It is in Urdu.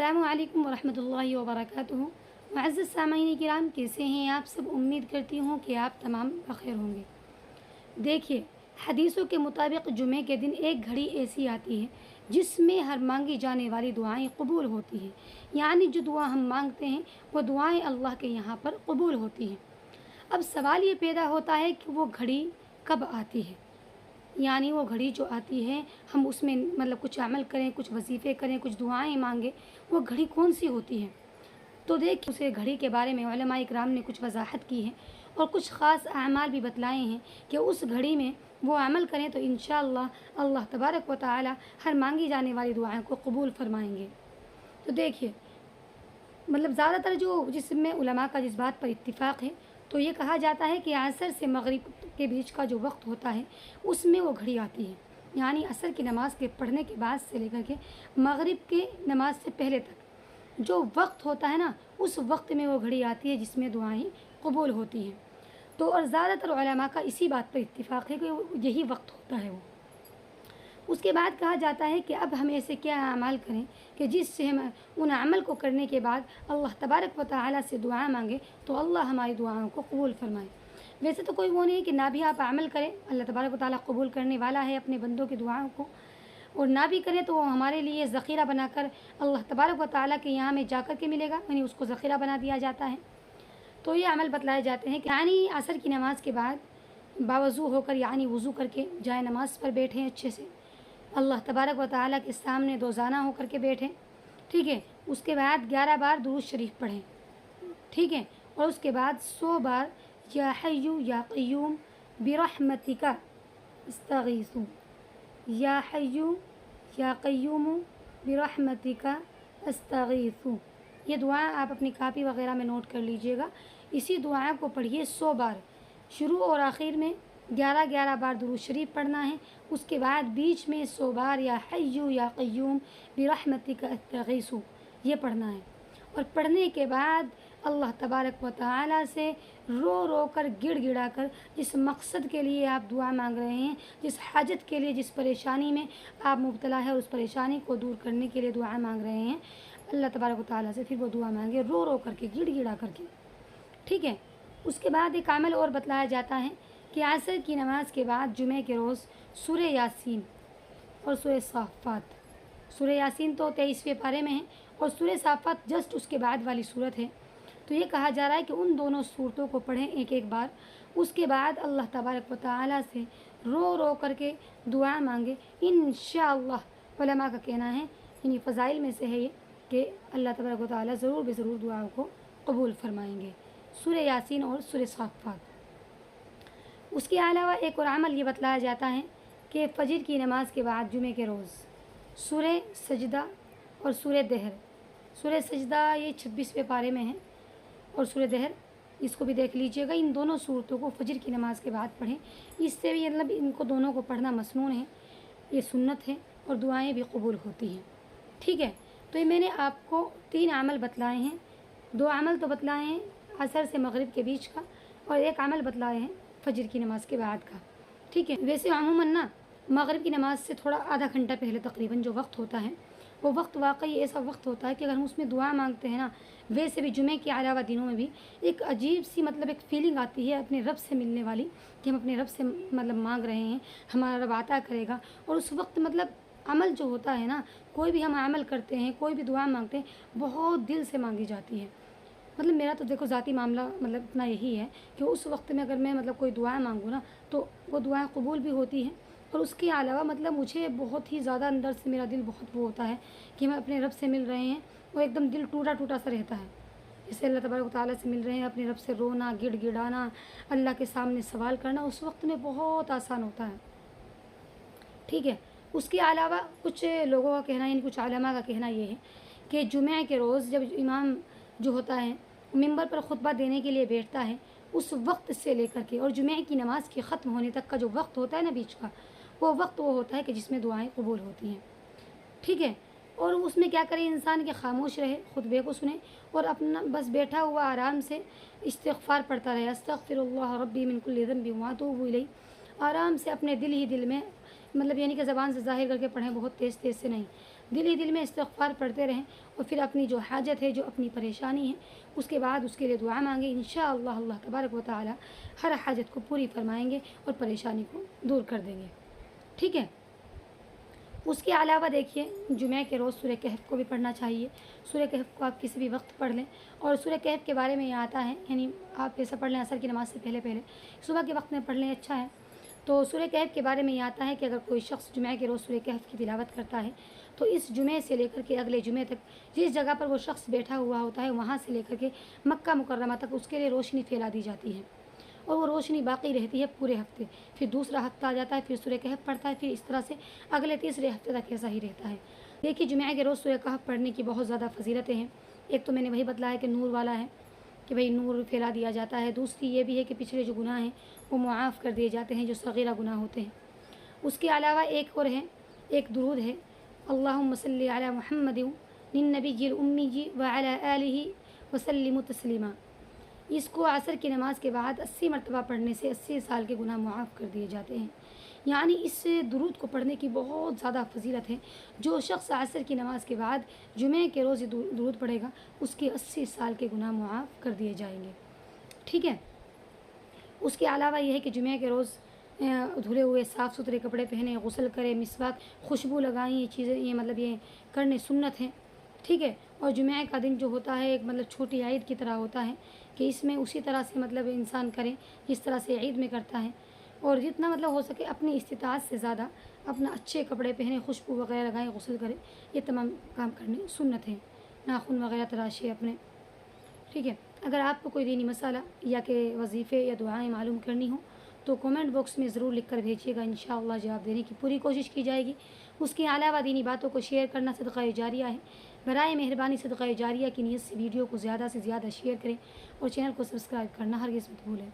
السلام علیکم ورحمۃ اللہ وبرکاتہ۔ معزز سامعین کرام، کیسے ہیں آپ سب؟ امید کرتی ہوں کہ آپ تمام بخیر ہوں گے۔ دیکھیے، حدیثوں کے مطابق جمعے کے دن ایک گھڑی ایسی آتی ہے جس میں ہر مانگی جانے والی دعائیں قبول ہوتی ہیں، یعنی جو دعا ہم مانگتے ہیں وہ دعائیں اللہ کے یہاں پر قبول ہوتی ہیں۔ اب سوال یہ پیدا ہوتا ہے کہ وہ گھڑی کب آتی ہے، یعنی وہ گھڑی جو آتی ہے ہم اس میں کچھ عمل کریں، کچھ وظیفے کریں، کچھ دعائیں مانگیں، وہ گھڑی کون سی ہوتی ہے؟ تو دیکھ اسے گھڑی کے بارے میں علماء اکرام نے کچھ وضاحت کی ہے اور کچھ خاص اعمال بھی بتلائے ہیں کہ اس گھڑی میں وہ عمل کریں تو انشاءاللہ اللہ تبارک و تعالی ہر مانگی جانے والی دعائیں کو قبول فرمائیں گے۔ تو دیکھیے، زیادہ تر جس میں علماء کا جس بات پر اتفاق ہے تو یہ کہا جاتا ہے کہ عصر سے مغرب کے بیچ کا جو وقت ہوتا ہے اس میں وہ گھڑی آتی ہے، یعنی عصر کی نماز کے پڑھنے کے بعد سے لے کر کے مغرب کی نماز سے پہلے تک جو وقت ہوتا ہے نا، اس وقت میں وہ گھڑی آتی ہے جس میں دعائیں قبول ہوتی ہیں۔ تو اور زیادہ تر علماء کا اسی بات پر اتفاق ہے کہ یہی وقت ہوتا ہے وہ۔ اس کے بعد کہا جاتا ہے کہ اب ہم ایسے کیا اعمال کریں کہ جس سے ہم ان عمل کو کرنے کے بعد اللہ تبارک و تعالیٰ سے دعا مانگے تو اللہ ہماری دعاؤں کو قبول فرمائے۔ ویسے تو کوئی وہ نہیں کہ نہ بھی آپ عمل کریں، اللہ تبارک و تعالیٰ قبول کرنے والا ہے اپنے بندوں کی دعاؤں کو، اور نہ بھی کریں تو وہ ہمارے لیے ذخیرہ بنا کر اللہ تبارک و تعالیٰ کے یہاں میں جا کر کے ملے گا، یعنی اس کو ذخیرہ بنا دیا جاتا ہے۔ تو یہ عمل بتلائے جاتے ہیں کہ یعنی عصر کی نماز کے بعد باوضو ہو کر، یعنی وضو کر کے جائے نماز پر بیٹھیں، اچھے سے اللہ تبارک و تعالیٰ کے سامنے دوزانہ ہو کر کے بیٹھیں، ٹھیک ہے۔ اس کے بعد 11 بار درود شریف پڑھیں، ٹھیک ہے، اور اس کے بعد 100 بار یا حیو یا قیوم برحمتک استغیث، یا حیو یا قیوم برحمتک استغیث۔ یہ دعا آپ اپنی کاپی وغیرہ میں نوٹ کر لیجئے گا۔ اسی دعا کو پڑھیے 100 بار، شروع اور آخر میں 11 بار درود شریف پڑھنا ہے، اس کے بعد بیچ میں 100 بار یا حیو یا قیوم برحمتک استغیث یہ پڑھنا ہے، اور پڑھنے کے بعد اللہ تبارک و تعالیٰ سے رو رو کر، گڑ گڑا کر، جس مقصد کے لیے آپ دعا مانگ رہے ہیں، جس حاجت کے لیے، جس پریشانی میں آپ مبتلا ہے، اس پریشانی کو دور کرنے کے لیے دعا مانگ رہے ہیں، اللہ تبارک و تعالیٰ سے پھر وہ دعا مانگے رو رو کر کے، گڑ گڑا کر کے، ٹھیک ہے۔ اس کے بعد ایک عمل اور بتلایا جاتا ہے کہ عصر کی نماز کے بعد جمعے کے روز سورہ یاسین اور سورہ صافات، سورہ یاسین تو 23ویں پارے میں ہے اور سورہ صافات جسٹ اس کے بعد والی صورت ہے، تو یہ کہا جا رہا ہے کہ ان دونوں صورتوں کو پڑھیں ایک بار، اس کے بعد اللہ تبارک و تعالیٰ سے رو رو کر کے دعا مانگے، انشاءاللہ۔ علماء کا کہنا ہے، یعنی فضائل میں سے ہے یہ، کہ اللہ تبارک و تعالیٰ ضرور بے ضرور دعاؤں کو قبول فرمائیں گے، سورہ یاسین اور سورہ صافات۔ اس کے علاوہ ایک اور عمل یہ بتلایا جاتا ہے کہ فجر کی نماز کے بعد جمعے کے روز سورہ سجدہ اور سورہ دہر، سورہ سجدہ یہ 26ویں پارے میں ہے اور سورہ دہر اس کو بھی دیکھ لیجئے گا۔ ان دونوں صورتوں کو فجر کی نماز کے بعد پڑھیں، اس سے بھی ان کو دونوں کو پڑھنا مسنون ہے، یہ سنت ہے اور دعائیں بھی قبول ہوتی ہیں، ٹھیک ہے۔ تو یہ میں نے آپ کو 3 عمل بتلائے ہیں، 2 عمل تو بتلائے ہیں عصر سے مغرب کے بیچ کا، اور ایک عمل بتلائے ہیں فجر کی نماز کے بعد کا، ٹھیک ہے۔ ویسے عموماً مغرب کی نماز سے تھوڑا آدھا گھنٹہ پہلے تقریباً جو وقت ہوتا ہے وہ وقت واقعی ایسا وقت ہوتا ہے کہ اگر ہم اس میں دعا مانگتے ہیں نا، ویسے بھی جمعے کے علاوہ دنوں میں بھی ایک عجیب سی ایک فیلنگ آتی ہے اپنے رب سے ملنے والی، کہ ہم اپنے رب سے مانگ رہے ہیں، ہمارا رب عطا کرے گا، اور اس وقت عمل جو ہوتا ہے نا، کوئی بھی ہم عمل کرتے ہیں، کوئی بھی دعا مانگتے ہیں، بہت دل سے مانگی جاتی ہے۔ میرا تو دیکھو ذاتی معاملہ اتنا یہی ہے کہ اس وقت میں اگر میں کوئی دعا مانگوں نا تو وہ دعائیں قبول بھی ہوتی ہیں، اور اس کے علاوہ مجھے بہت ہی زیادہ اندر سے میرا دل بہت وہ ہوتا ہے کہ ہم اپنے رب سے مل رہے ہیں، وہ ایک دم دل ٹوٹا ٹوٹا سا رہتا ہے، جسے اللہ تبارک و تعالیٰ سے مل رہے ہیں، اپنے رب سے رونا، گڑ گڑانا، اللہ کے سامنے سوال کرنا اس وقت میں بہت آسان ہوتا ہے، ٹھیک ہے۔ اس کے علاوہ کچھ لوگوں کا کہنا ہے، یعنی کچھ علماء کا کہنا یہ ہے کہ جمعہ کے روز جب امام جو ہوتا ہے ممبر پر خطبہ دینے کے لیے بیٹھتا ہے، اس وقت سے لے کر کے اور جمعہ کی نماز کے ختم ہونے تک کا جو وقت ہوتا ہے نا بیچ کا، وہ وقت وہ ہوتا ہے کہ جس میں دعائیں قبول ہوتی ہیں، ٹھیک ہے۔ اور اس میں کیا کرے انسان کہ خاموش رہے، خطبے کو سنے اور اپنا بس بیٹھا ہوا آرام سے استغفار پڑھتا رہے، استغفر اللہ ربی من کل ذنب واتوب الیہ، آرام سے اپنے دل ہی دل میں یعنی کہ زبان سے ظاہر کر کے پڑھیں، بہت تیز تیز سے نہیں، دل ہی دل میں استغفار پڑھتے رہیں اور پھر اپنی جو حاجت ہے، جو اپنی پریشانی ہے، اس کے بعد اس کے لیے دعا مانگیں، انشاءاللہ اللہ تبارک و تعالی ہر حاجت کو پوری فرمائیں گے اور پریشانی کو دور کر دیں گے، ٹھیک ہے۔ اس کے علاوہ دیکھیے جمعہ کے روز سورہ کہف کو بھی پڑھنا چاہیے۔ سورہ کہف کو آپ کسی بھی وقت پڑھ لیں، اور سورہ کہف کے بارے میں یہ آتا ہے، یعنی آپ ایسا پڑھ لیں عصر کی نماز سے پہلے صبح کے وقت میں پڑھ لیں، اچھا ہے۔ تو سورہ کہف کے بارے میں یہ آتا ہے کہ اگر کوئی شخص جمعہ کے روز سورہ کہف کی تلاوت کرتا ہے تو اس جمعے سے لے کر کے اگلے جمعے تک جس جگہ پر وہ شخص بیٹھا ہوا ہوتا ہے وہاں سے لے کر کے مکہ مکرمہ تک اس کے لیے روشنی پھیلا دی جاتی ہے، اور وہ روشنی باقی رہتی ہے پورے ہفتے۔ پھر دوسرا ہفتہ آ جاتا ہے، پھر سورہ کہف پڑھتا ہے، پھر اس طرح سے اگلے تیسرے ہفتے تک ایسا ہی رہتا ہے۔ دیکھیے جمعہ کے روز سورہ کہف پڑھنے کی بہت زیادہ فضیلتیں ہیں۔ ایک تو میں نے وہی بتلایا کہ نور والا ہے، کہ بھئی نور پھیلا دیا جاتا ہے۔ دوسری یہ بھی ہے کہ پچھلے جو گناہ ہیں وہ معاف کر دیے جاتے ہیں، جو صغیرہ گناہ ہوتے ہیں۔ اس کے علاوہ ایک اور ہے، ایک درود ہے، اللہم صلی علی محمد للنبی الامی وعلی آلہ وسلم تسلیما۔ اس کو عصر کی نماز کے بعد 80 مرتبہ پڑھنے سے 80 سال کے گناہ معاف کر دیے جاتے ہیں۔ یعنی اس درود کو پڑھنے کی بہت زیادہ فضیلت ہے۔ جو شخص عصر کی نماز کے بعد جمعے کے روز درود پڑھے گا اس کے 80 سال کے گناہ معاف کر دیے جائیں گے، ٹھیک ہے۔ اس کے علاوہ یہ ہے کہ جمعہ کے روز دھلے ہوئے صاف ستھرے کپڑے پہنے، غسل کرے، مسواک، خوشبو لگائیں، یہ چیزیں یہ مطلب یہ کرنے سنت ہیں، ٹھیک ہے۔ اور جمعہ کا دن جو ہوتا ہے ایک مطلب چھوٹی عید کی طرح ہوتا ہے کہ اس میں اسی طرح سے مطلب انسان کرے جس طرح سے عید میں کرتا ہے، اور جتنا مطلب ہو سکے اپنی استطاعت سے زیادہ اپنا اچھے کپڑے پہنے، خوشبو وغیرہ لگائیں، غسل کرے، یہ تمام کام کرنے سنت ہیں۔ ناخن وغیرہ تراشے اپنے، ٹھیک ہے۔ اگر آپ کو کوئی دینی مسئلہ یا کہ وظیفے یا دعائیں معلوم کرنی ہوں تو کمنٹ باکس میں ضرور لکھ کر بھیجیے گا، انشاءاللہ جواب دینے کی پوری کوشش کی جائے گی۔ اس کے علاوہ دینی باتوں کو شیئر کرنا صدقہ جاریہ ہے۔ برائے مہربانی صدقہ جاریہ کی نیت سے ویڈیو کو زیادہ سے زیادہ شیئر کریں اور چینل کو سبسکرائب کرنا ہرگز مت بھولیں۔